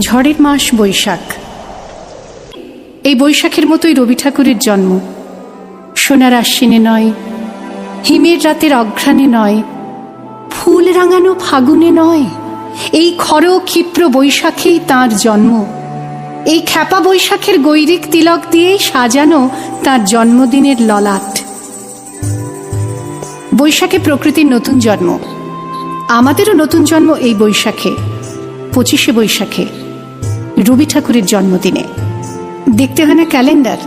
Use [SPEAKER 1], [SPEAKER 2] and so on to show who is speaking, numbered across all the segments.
[SPEAKER 1] ঝড়ের মাস বৈশাখ। এই বৈশাখের মতোই রবি ঠাকুরের জন্ম। সোনার আশ্বিনে নয়, হিমের রাতের অঘ্রাণে নয়, ফুল রাঙানো ফাগুনে নয়, এই খর ক্ষিপ্র বৈশাখেই তাঁর জন্ম। এই খ্যাপা বৈশাখের গৈরিক তিলক দিয়েই সাজানো তাঁর জন্মদিনের ললাট। বৈশাখে প্রকৃতির নতুন জন্ম, আমাদেরও নতুন জন্ম এই বৈশাখে, 25শে বৈশাখে, রবি ঠাকুরের জন্মদিনে। দেখতে হয় না ক্যালেন্ডার,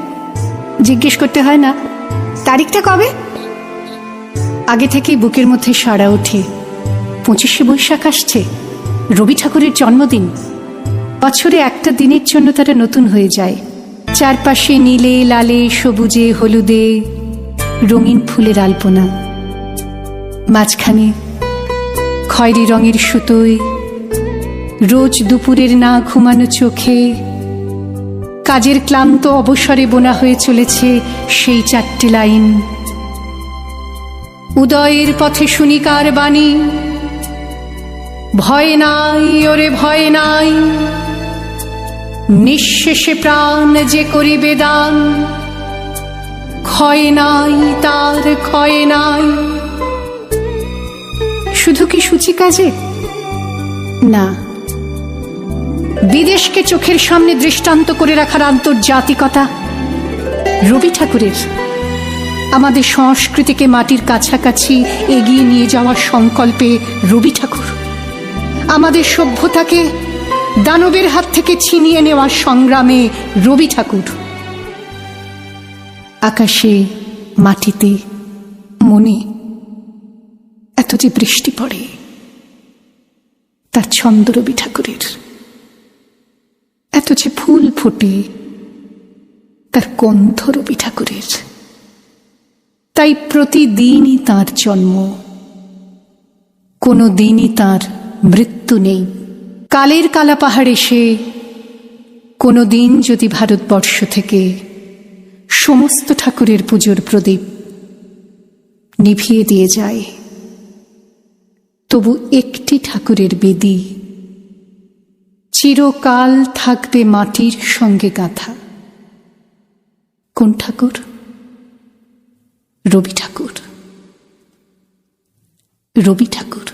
[SPEAKER 1] জিজ্ঞেস করতে হয় না তারিখটা কবে, আগে থেকেই বুকের মধ্যে সাড়া ওঠে 25শে বৈশাখ আসছে, রবি ঠাকুরের জন্মদিন। বছরে একটা দিনের জন্য তারা নতুন হয়ে যায়। চারপাশে নীলে লালে সবুজে হলুদে রঙিন ফুলের আলপনা, মাঝখানে খয়েরি রঙের সুতোয় রোজ দুপুরের না ঘুমানো চোখে কাজের ক্লান্ত অবসরে বোনা হয়ে চলেছে সেই 4টে লাইন। উদয়ের পথে শুনিকার বাণী, ভয় নাই ওরে ভয় নাই, নিঃশেষে প্রাণ যে করিবে দান, ক্ষয় নাই তার ক্ষয় নাই। শুধু কি সূচি কাজে? না, বিদেশকে চোখের সামনে দৃষ্টান্ত করে রাখার আন্তর্জাতিকতা রবি ঠাকুরের। আমাদের সংস্কৃতিকে মাটির কাছাকাছি এগিয়ে নিয়ে যাওয়ার সংকল্পে রবি ঠাকুর, আমাদের সভ্যতাকে দানবের হাত থেকে ছিনিয়ে নেওয়ার সংগ্রামে রবি ঠাকুর। আকাশে মাটিতে মনে এত যে বৃষ্টি পড়ে, তার ছন্দ রবি ঠাকুরের। এত যে ফুল ফোটে, তার গন্ধ রবি ঠাকুরের। তাই প্রতিদিনই তাঁর জন্ম, কোনো দিনই তাঁর মৃত্যু নেই। কালের কালা পাহাড় এসে কোনো দিন যদি ভারতবর্ষ থেকে সমস্ত ঠাকুরের পুজোর প্রদীপ নিভিয়ে দিয়ে যায়, তবু একটি ঠাকুরের বেদী চিরকাল থাকবে মাটির সঙ্গে গাঁথা। কোন ঠাকুর? রবি ঠাকুর। রবি ঠাকুর।